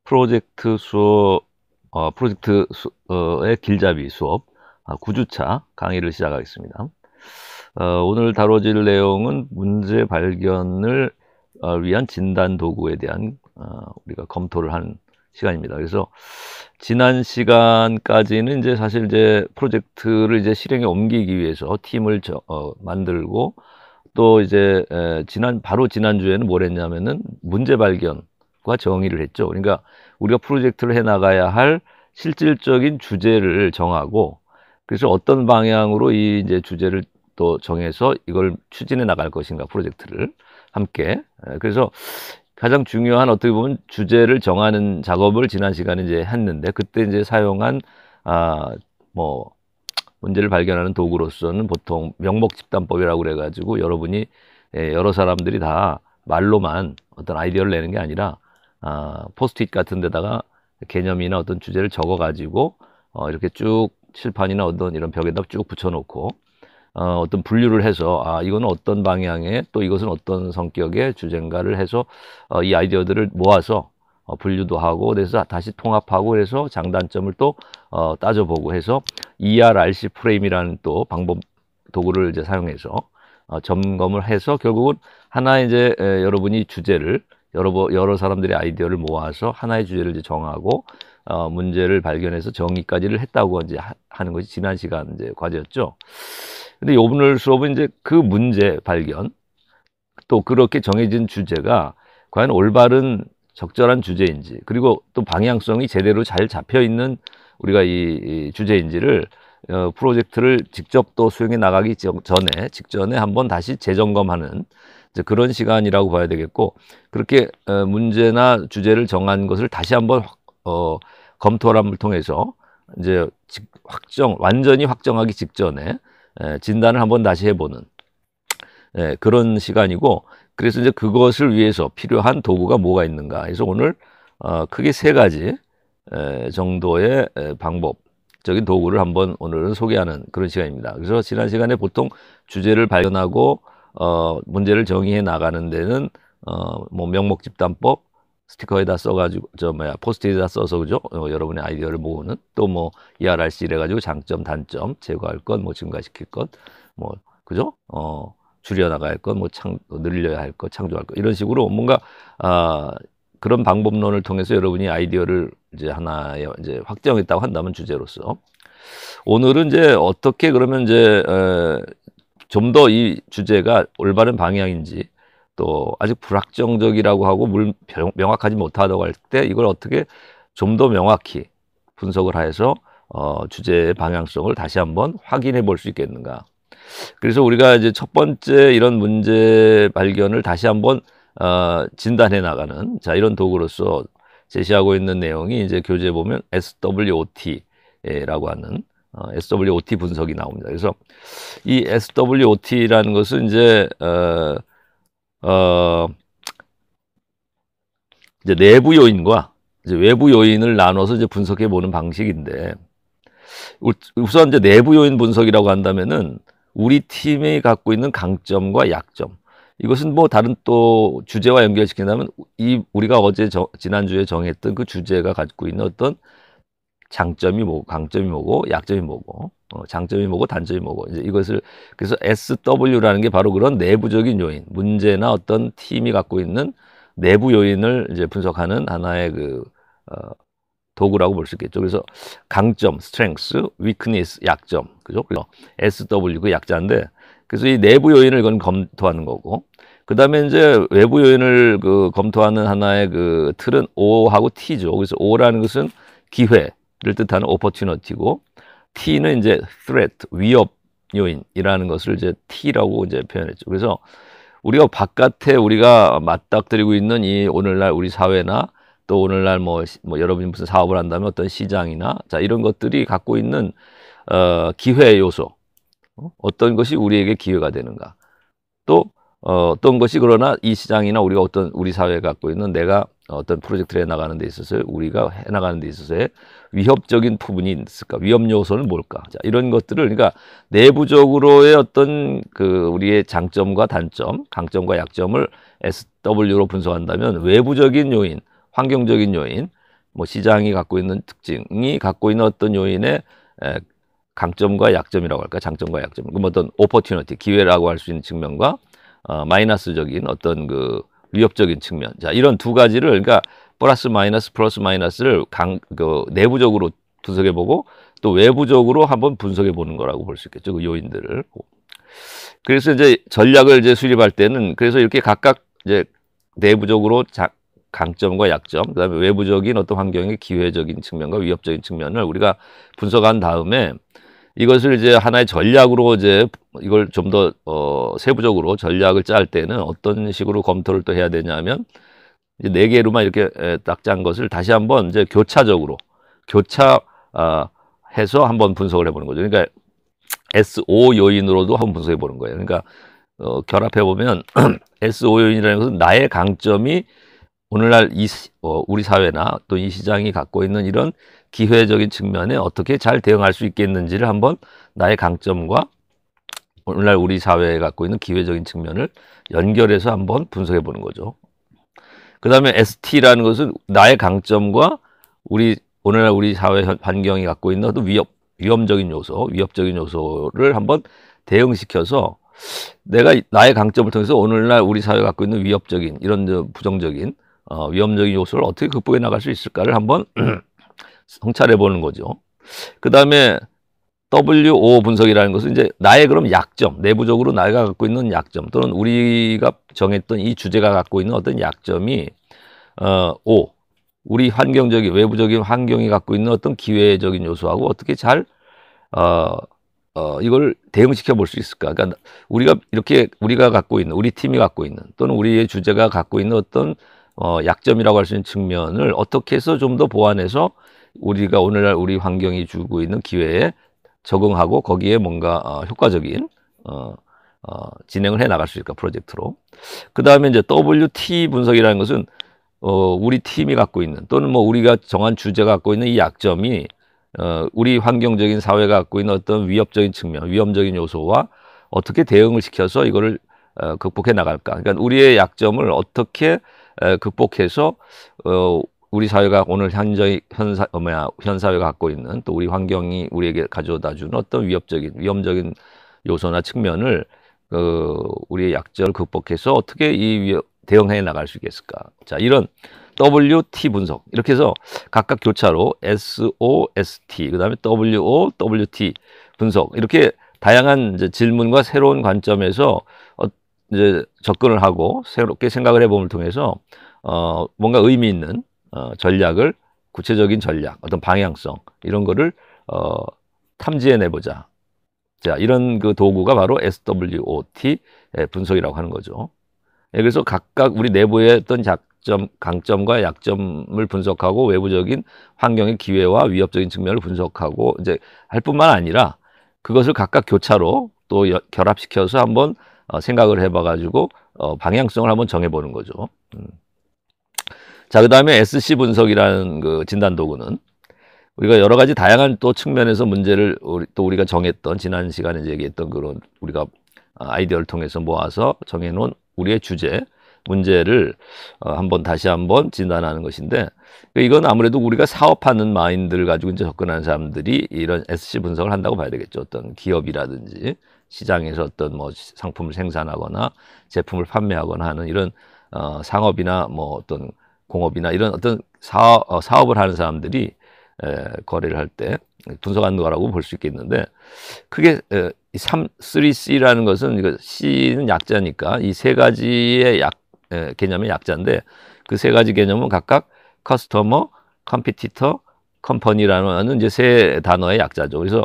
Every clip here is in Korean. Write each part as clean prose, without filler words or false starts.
프로젝트 수업, 프로젝트의 길잡이 수업 9주차 강의를 시작하겠습니다. 오늘 다뤄질 내용은 문제 발견을 위한 진단 도구에 대한 우리가 검토를 한 시간입니다. 그래서 지난 시간까지는 이제 사실 이제 프로젝트를 이제 실행에 옮기기 위해서 팀을 만들고 또 이제 바로 지난주에는 뭘 했냐면은 문제 발견과 정의를 했죠. 그러니까 우리가 프로젝트를 해 나가야 할 실질적인 주제를 정하고, 그래서 어떤 방향으로 이 이제 주제를 또 정해서 이걸 추진해 나갈 것인가, 프로젝트를 함께. 그래서 가장 중요한, 어떻게 보면 주제를 정하는 작업을 지난 시간에 이제 했는데, 그때 이제 사용한 뭐 문제를 발견하는 도구로서는 보통 명목집단법이라고 그래가지고 여러분이 여러 사람들이 다 말로만 어떤 아이디어를 내는 게 아니라 포스트잇 같은 데다가 개념이나 어떤 주제를 적어가지고 이렇게 쭉 칠판이나 어떤 이런 벽에다 쭉 붙여놓고 어떤 분류를 해서 이거는 어떤 방향의, 또 이것은 어떤 성격의 주제인가를 해서 이 아이디어들을 모아서 분류도 하고, 그래서 다시 통합하고, 그래서 장단점을 또 따져보고 해서 ERRC 프레임이라는 또 방법 도구를 이제 사용해서 점검을 해서 결국은 하나의 이제 여러분이 주제를 여러 사람들의 아이디어를 모아서 하나의 주제를 이제 정하고 문제를 발견해서 정의까지를 했다고 이제 하는 것이 지난 시간 이제 과제였죠. 근데 오늘 수업은 이제 그 문제 발견, 또 그렇게 정해진 주제가 과연 올바른 적절한 주제인지, 그리고 또 방향성이 제대로 잘 잡혀 있는 우리가 이 주제인지를 프로젝트를 직접 또 수행해 나가기 직전에 한번 다시 재점검하는 이제 그런 시간이라고 봐야 되겠고, 그렇게 문제나 주제를 정한 것을 다시 한번 검토함을 통해서 이제 완전히 확정하기 직전에 진단을 한번 다시 해보는 그런 시간이고, 그래서 이제 그것을 위해서 필요한 도구가 뭐가 있는가 해서 오늘 크게 3가지 정도의 방법적인 도구를 한번 오늘은 소개하는 그런 시간입니다. 그래서 지난 시간에 보통 주제를 발견하고 문제를 정의해 나가는 데는 뭐 명목집단법 스티커에다 써가지고 포스트잇에다 써서, 그죠? 여러분의 아이디어를 모으는, 또 뭐 ERRC 이래가지고 장점, 단점, 제거할 것, 뭐 증가시킬 것, 뭐 그죠? 줄여나가야 할 것, 뭐 늘려야 할 것, 창조할 것, 이런 식으로 뭔가 그런 방법론을 통해서 여러분이 아이디어를 이제 하나의 이제 확정했다고 한다면 주제로서, 오늘은 이제 어떻게 그러면 이제 좀 더 이 주제가 올바른 방향인지, 또 아직 불확정적이라고 하고 명확하지 못하다고 할 때 이걸 어떻게 좀 더 명확히 분석을 해서 주제의 방향성을 다시 한번 확인해 볼 수 있겠는가. 그래서 우리가 이제 첫 번째 이런 문제 발견을 다시 한번 진단해 나가는 이런 도구로서 제시하고 있는 내용이 이제 교재에 보면 SWOT라고 하는 SWOT 분석이 나옵니다. 그래서 이 SWOT라는 것은 이제 이제 내부 요인과 이제 외부 요인을 나눠서 이제 분석해 보는 방식인데, 우선 이제 내부 요인 분석이라고 한다면은 우리 팀이 갖고 있는 강점과 약점, 이것은 뭐 다른 또 주제와 연결시킨다면 우리가 어제 지난주에 정했던 그 주제가 갖고 있는 어떤 장점이 뭐고, 강점이 뭐고, 약점이 뭐고, 장점이 뭐고, 단점이 뭐고, 이제 이것을, 그래서 SW라는 게 바로 그런 내부적인 요인, 문제나 어떤 팀이 갖고 있는 내부 요인을 이제 분석하는 하나의 도구라고 볼 수 있겠죠. 그래서 강점, strength, weakness, 약점, 그죠? 그래서 SW 그 약자인데, 그래서 이 내부 요인을 이건 검토하는 거고, 그 다음에 이제 외부 요인을 검토하는 하나의 틀은 O하고 T죠. 그래서 O라는 것은 기회를 뜻하는 opportunity고, T는 이제 threat, 위협 요인이라는 것을 이제 T라고 이제 표현했죠. 그래서 우리가 바깥에 우리가 맞닥뜨리고 있는 이 오늘날 우리 사회나, 또 오늘날 뭐 여러분이 무슨 사업을 한다면 어떤 시장이나 이런 것들이 갖고 있는 기회 요소, 어떤 것이 우리에게 기회가 되는가, 또 어떤 것이 그러나 이 시장이나 우리 사회가 갖고 있는, 내가 어떤 프로젝트를 해나가는 데 있어서, 우리가 해나가는 데 있어서의 위협적인 부분이 있을까, 위협 요소는 뭘까, 이런 것들을, 그러니까 내부적으로의 어떤 우리의 장점과 단점, 강점과 약점을 SW로 분석한다면, 외부적인 요인, 환경적인 요인, 뭐 시장이 갖고 있는 특징이 갖고 있는 어떤 요인의 강점과 약점이라고 할까, 장점과 약점, 그럼 어떤 오퍼튜니티, 기회라고 할 수 있는 측면과 마이너스적인 어떤 그 위협적인 측면. 자, 이런 두 가지를, 그러니까 플러스 마이너스를 그 내부적으로 분석해보고 또 외부적으로 한번 분석해보는 거라고 볼 수 있겠죠. 그 요인들을. 그래서 이제 전략을 이제 수립할 때는 그래서 이렇게 각각 이제 내부적으로 강점과 약점, 그다음에 외부적인 어떤 환경의 기회적인 측면과 위협적인 측면을 우리가 분석한 다음에 이것을 이제 하나의 전략으로 이제 이걸 좀 더 세부적으로 전략을 짤 때는 어떤 식으로 검토를 또 해야 되냐면 이제 네 개로만 이렇게 딱 짠 것을 다시 한번 이제 교차해서 한번 분석을 해보는 거죠. 그러니까 SO 요인으로도 한번 분석해 보는 거예요. 그러니까 결합해 보면 SO 요인이라는 것은 나의 강점이 오늘날 우리 사회나 또 이 시장이 갖고 있는 이런 기회적인 측면에 어떻게 잘 대응할 수 있겠는지를 한번 나의 강점과 오늘날 우리 사회에 갖고 있는 기회적인 측면을 연결해서 한번 분석해 보는 거죠. 그 다음에 ST라는 것은 나의 강점과 오늘날 우리 사회 환경이 갖고 있는 어떤 위협적인 요소를 한번 대응시켜서 내가 나의 강점을 통해서 오늘날 우리 사회가 갖고 있는 위협적인 이런 부정적인 위험적인 요소를 어떻게 극복해 나갈 수 있을까를 한번 성찰해 보는 거죠. 그 다음에 WO 분석이라는 것은 이제 나의 그럼 약점, 내부적으로 나가 갖고 있는 약점 또는 우리가 정했던 이 주제가 갖고 있는 어떤 약점이 우리 외부적인 환경이 갖고 있는 어떤 기회적인 요소하고 어떻게 잘 이걸 대응시켜 볼 수 있을까? 그러니까 우리가 갖고 있는, 우리 팀이 갖고 있는 또는 우리의 주제가 갖고 있는 어떤 약점이라고 할 수 있는 측면을 어떻게 해서 좀 더 보완해서 우리가 오늘날 우리 환경이 주고 있는 기회에 적응하고 거기에 뭔가 효과적인 진행을 해 나갈 수 있을까, 프로젝트로. 그 다음에 이제 WT 분석이라는 것은 우리 팀이 갖고 있는 또는 뭐 우리가 정한 주제가 갖고 있는 이 약점이 우리 환경적인 사회가 갖고 있는 어떤 위협적인 측면, 위험적인 요소와 어떻게 대응을 시켜서 이거를 극복해 나갈까. 그러니까 우리의 약점을 어떻게 극복해서 우리 사회가 오늘 현 사회가 갖고 있는 또 우리 환경이 우리에게 가져다 주는 어떤 위험적인 요소나 측면을 우리의 약점을 극복해서 어떻게 대응해 나갈 수 있겠을까. 자, 이런 WT 분석 이렇게 해서 각각 교차로 SO, ST 그 다음에 WO, WT 분석 이렇게 다양한 이제 질문과 새로운 관점에서 이제 접근을 하고 새롭게 생각을 해봄을 통해서 뭔가 의미 있는 전략을 구체적인 전략, 어떤 방향성 이런 거를 탐지해 내보자. 자, 이런 그 도구가 바로 SWOT 분석이라고 하는 거죠. 그래서 각각 우리 내부의 어떤 강점과 약점을 분석하고 외부적인 환경의 기회와 위협적인 측면을 분석하고 이제 할 뿐만 아니라 그것을 각각 교차로 또 결합시켜서 한번 생각을 해봐 가지고 방향성을 한번 정해보는 거죠. 자, 그 다음에 SC 분석이라는 그 진단 도구는 우리가 여러 가지 다양한 또 측면에서 문제를 우리가 정했던 지난 시간에 얘기했던 그런 우리가 아이디어를 통해서 모아서 정해놓은 우리의 문제를 다시 한번 진단하는 것인데, 이건 아무래도 우리가 사업하는 마인드를 가지고 이제 접근하는 사람들이 이런 SC 분석을 한다고 봐야 되겠죠. 어떤 기업이라든지 시장에서 어떤 뭐 상품을 생산하거나 제품을 판매하거나 하는 이런 상업이나 뭐 어떤 공업이나 이런 어떤 사업을 하는 사람들이 거래를 할 때 분석하는 거라고 볼 수 있겠는데, 크게 3C라는 것은 이거 C는 약자니까 이 세 가지의 개념의 약자인데 그 세 가지 개념은 각각 커스터머, 컴피티터, 컴퍼니라는 이제 세 단어의 약자죠. 그래서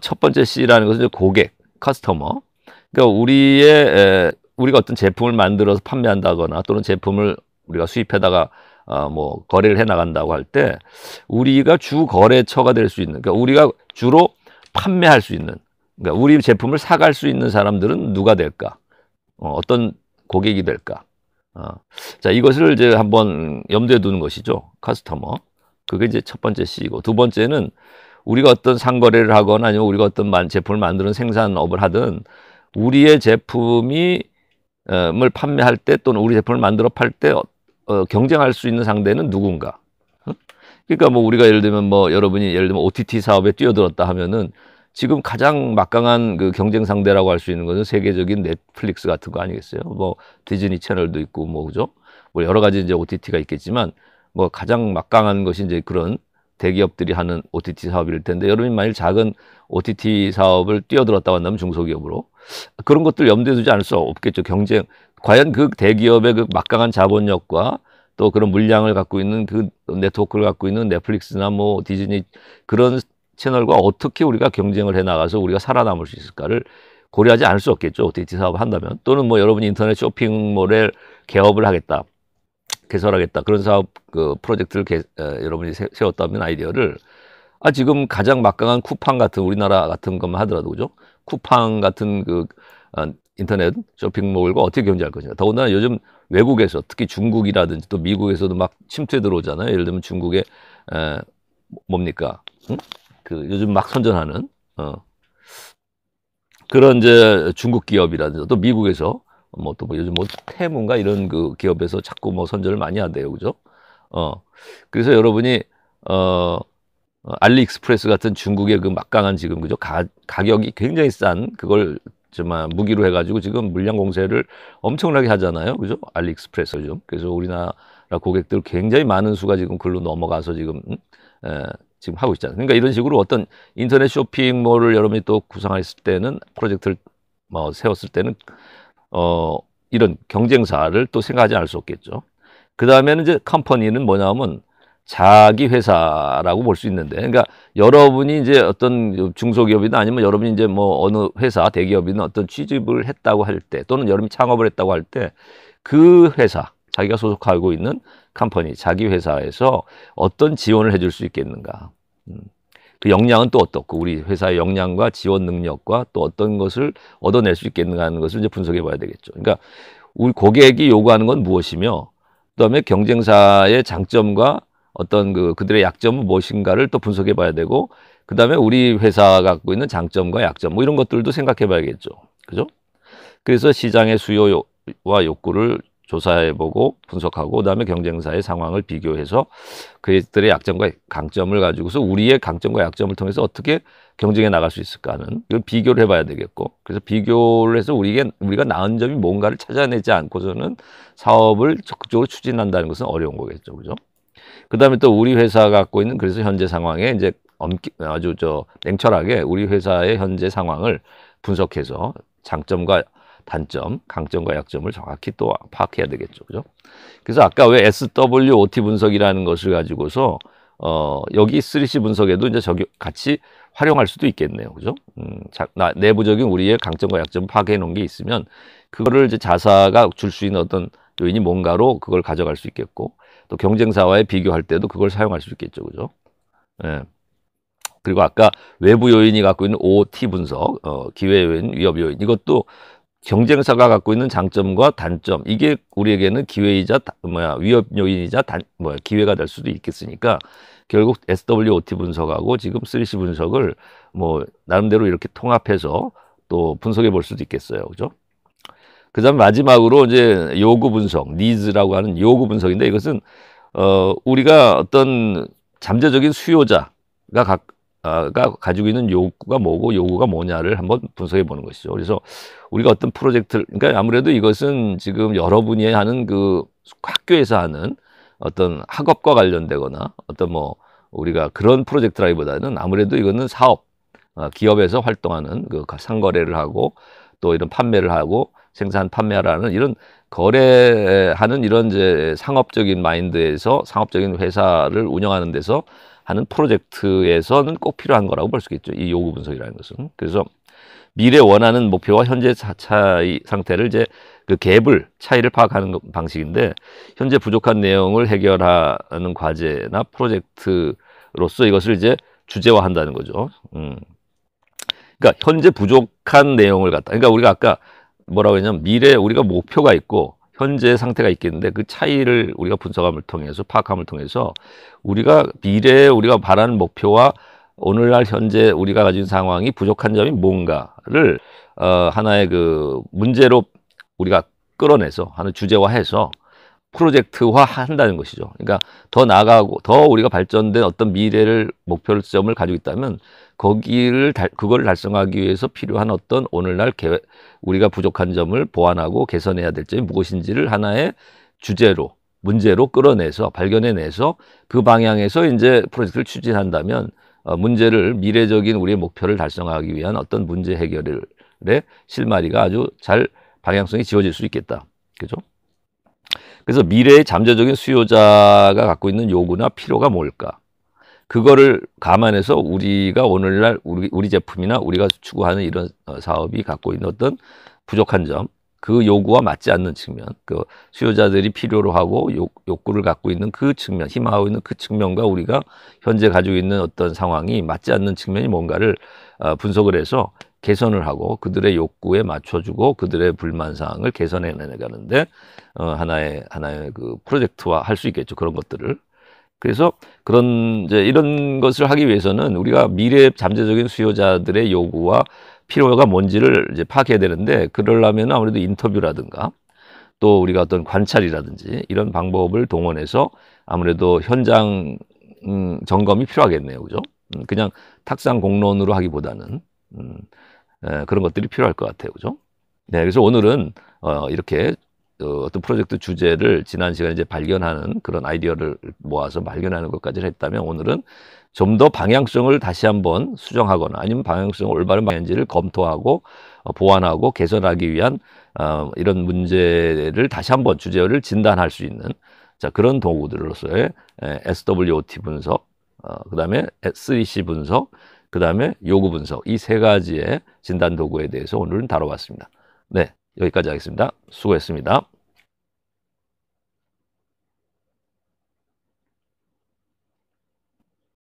첫 번째 C라는 것은 이제 고객, 커스터머. 그러니까 우리가 어떤 제품을 만들어서 판매한다거나 또는 제품을 우리가 수입해다가 뭐 거래를 해 나간다고 할 때 우리가 주 거래처가 될 수 있는, 그러니까 우리가 주로 판매할 수 있는, 그러니까 우리 제품을 사갈 수 있는 사람들은 누가 될까? 어떤 고객이 될까? 자, 이것을 이제 한번 염두에 두는 것이죠. 커스터머. 그게 이제 첫 번째 C이고, 두 번째는 우리가 어떤 상거래를 하거나 아니면 우리가 어떤 제품을 만드는 생산업을 하든 우리의 제품을 판매할 때 또는 우리 제품을 만들어 팔 때 경쟁할 수 있는 상대는 누군가. 그러니까 뭐 우리가 예를 들면 뭐 여러분이 예를 들면 OTT 사업에 뛰어들었다 하면은 지금 가장 막강한 그 경쟁 상대라고 할 수 있는 것은 세계적인 넷플릭스 같은 거 아니겠어요? 뭐 디즈니 채널도 있고 뭐 그죠? 뭐 여러 가지 이제 OTT가 있겠지만 뭐 가장 막강한 것이 이제 그런 대기업들이 하는 OTT 사업일 텐데 여러분이 만일 작은 OTT 사업을 뛰어들었다고 한다면 중소기업으로 그런 것들 염두에 두지 않을 수 없겠죠. 경쟁 과연 그 대기업의 그 막강한 자본력과 또 그런 물량을 갖고 있는 그 네트워크를 갖고 있는 넷플릭스나 뭐 디즈니 그런 채널과 어떻게 우리가 경쟁을 해 나가서 우리가 살아남을 수 있을까를 고려하지 않을 수 없겠죠. OTT 사업을 한다면. 또는 뭐 여러분이 인터넷 쇼핑몰에 개업을 하겠다. 개설하겠다. 그런 사업 그 프로젝트를 여러분이 세웠다면 아이디어를 지금 가장 막강한 쿠팡 같은 우리나라 같은 것만 하더라도 그죠? 쿠팡 같은 그 인터넷 쇼핑몰과 어떻게 경쟁할 것인가. 더군다나 요즘 외국에서 특히 중국이라든지 또 미국에서도 막 침투해 들어오잖아요. 예를 들면 중국의 뭡니까? 응? 그 요즘 막 선전하는 그런 이제 중국 기업이라든지 또 미국에서 뭐 또 뭐 요즘 뭐 테무인가 이런 그 기업에서 자꾸 뭐 선전을 많이 한대요, 그죠? 그래서 여러분이 알리익스프레스 같은 중국의 그 막강한 지금 그죠? 가격이 굉장히 싼 그걸 정말 무기로 해가지고 지금 물량 공세를 엄청나게 하잖아요, 그죠? 알리익스프레스 좀. 그래서 우리나라 고객들 굉장히 많은 수가 지금 글로 넘어가서 지금 지금 하고 있잖아요. 그러니까 이런 식으로 어떤 인터넷 쇼핑몰을 여러분이 또 구상했을 때는 프로젝트를 뭐 세웠을 때는 이런 경쟁사를 또 생각하지 않을 수 없겠죠. 그 다음에는 이제 컴퍼니는 뭐냐면 자기 회사라고 볼 수 있는데, 그러니까 여러분이 이제 어떤 중소기업이나 아니면 여러분이 이제 뭐 어느 회사, 대기업이나 어떤 취직을 했다고 할 때, 또는 여러분이 창업을 했다고 할 때, 그 회사, 자기가 소속하고 있는 컴퍼니, 자기 회사에서 어떤 지원을 해줄 수 있겠는가. 그 역량은 또 어떻고, 우리 회사의 역량과 지원 능력과 또 어떤 것을 얻어낼 수 있겠는가 하는 것을 이제 분석해 봐야 되겠죠. 그러니까 우리 고객이 요구하는 건 무엇이며, 그다음에 경쟁사의 장점과 어떤 그들의 약점은 무엇인가를 또 분석해 봐야 되고, 그다음에 우리 회사가 갖고 있는 장점과 약점 뭐 이런 것들도 생각해 봐야겠죠. 그죠? 그래서 시장의 수요와 욕구를 조사해 보고 분석하고 그다음에 경쟁사의 상황을 비교해서 그들의 약점과 강점을 가지고서 우리의 강점과 약점을 통해서 어떻게 경쟁해 나갈 수 있을까 하는 이걸 비교를 해 봐야 되겠고, 그래서 비교를 해서 우리가 나은 점이 뭔가를 찾아내지 않고서는 사업을 적극적으로 추진한다는 것은 어려운 거겠죠. 그죠? 그다음에 또 우리 회사가 갖고 있는 그래서 현재 상황에 이제 아주 냉철하게 우리 회사의 현재 상황을 분석해서 장점과 단점, 강점과 약점을 정확히 또 파악해야 되겠죠. 그죠? 그래서 아까 왜 SWOT 분석이라는 것을 가지고서 여기 3C 분석에도 이제 같이 활용할 수도 있겠네요. 그죠? 내부적인 우리의 강점과 약점을 파악해 놓은 게 있으면 그거를 이제 자사가 줄 수 있는 어떤 요인이 뭔가로 그걸 가져갈 수 있겠고, 또 경쟁사와의 비교할 때도 그걸 사용할 수 있겠죠. 그죠? 예. 그리고 아까 외부 요인이 갖고 있는 OT 분석, 기회 요인, 위협 요인, 이것도 경쟁사가 갖고 있는 장점과 단점, 이게 우리에게는 기회이자 위협 요인이자 기회가 될 수도 있겠으니까 결국 SWOT 분석하고 지금 3C 분석을 뭐 나름대로 이렇게 통합해서 또 분석해 볼 수도 있겠어요. 그죠? 그다음 마지막으로 이제 요구 분석, 니즈라고 하는 요구 분석인데, 이것은 우리가 어떤 잠재적인 수요자가 가지고 있는 요구가 뭐고 요구가 뭐냐를 한번 분석해 보는 것이죠. 그래서 우리가 어떤 프로젝트를, 그러니까 아무래도 이것은 지금 여러분이 하는 그 학교에서 하는 어떤 학업과 관련되거나 어떤 뭐 우리가 그런 프로젝트라기보다는 아무래도 이거는 사업, 기업에서 활동하는 그 상거래를 하고 또 이런 판매를 하고 생산 판매하라는 이런 거래하는 이런 이제 상업적인 마인드에서 상업적인 회사를 운영하는 데서 하는 프로젝트에서는 꼭 필요한 거라고 볼 수 있겠죠. 이 요구 분석이라는 것은. 그래서 미래 원하는 목표와 현재 차이 상태를 이제 그 갭을 차이를 파악하는 방식인데, 현재 부족한 내용을 해결하는 과제나 프로젝트로서 이것을 이제 주제화한다는 거죠. 그러니까 현재 부족한 내용을 갖다, 그러니까 우리가 아까 뭐라고 했냐면 미래 우리가 목표가 있고 현재 상태가 있겠는데 그 차이를 우리가 분석함을 통해서 파악함을 통해서 우리가 미래에 우리가 바라는 목표와 오늘날 현재 우리가 가진 상황이 부족한 점이 뭔가를 하나의 그 문제로 우리가 끌어내서 하는 주제화해서 프로젝트화 한다는 것이죠. 그러니까 더 나아가고 더 우리가 발전된 어떤 미래를 목표점을 가지고 있다면 그거를 달성하기 위해서 필요한 어떤 오늘날 우리가 부족한 점을 보완하고 개선해야 될 점이 무엇인지를 하나의 주제로 문제로 끌어내서 발견해내서 그 방향에서 이제 프로젝트를 추진한다면 미래적인 우리의 목표를 달성하기 위한 어떤 문제 해결의 실마리가 아주 잘 방향성이 지어질 수 있겠다. 그죠? 그래서 미래의 잠재적인 수요자가 갖고 있는 요구나 필요가 뭘까? 그거를 감안해서 우리가 오늘날 우리 제품이나 우리가 추구하는 이런 사업이 갖고 있는 어떤 부족한 점, 그 요구와 맞지 않는 측면, 그 수요자들이 필요로 하고 욕구를 갖고 있는 그 측면, 희망하고 있는 그 측면과 우리가 현재 가지고 있는 어떤 상황이 맞지 않는 측면이 뭔가를 분석을 해서 개선을 하고 그들의 욕구에 맞춰주고 그들의 불만 사항을 개선해 나가는데 하나의 그 프로젝트화 할 수 있겠죠. 그런 것들을. 그래서 이런 것을 하기 위해서는 우리가 미래 잠재적인 수요자들의 요구와 필요가 뭔지를 이제 파악해야 되는데, 그러려면 아무래도 인터뷰라든가 또 우리가 어떤 관찰이라든지 이런 방법을 동원해서 아무래도 현장 점검이 필요하겠네요. 그죠? 그냥 탁상 공론으로 하기보다는 그런 것들이 필요할 것 같아요. 그죠? 네, 그래서 오늘은 이렇게 어떤 프로젝트 주제를 지난 시간에 이제 발견하는 그런 아이디어를 모아서 발견하는 것까지를 했다면, 오늘은 좀 더 방향성을 다시 한번 수정하거나 아니면 방향성을 올바른 방향인지를 검토하고 보완하고 개선하기 위한 이런 문제를 다시 한번 주제를 진단할 수 있는 그런 도구들로서의 SWOT 분석, 그 다음에 3C 분석, 그 다음에 요구 분석, 이 세 가지의 진단 도구에 대해서 오늘은 다뤄봤습니다. 네, 여기까지 하겠습니다. 수고했습니다.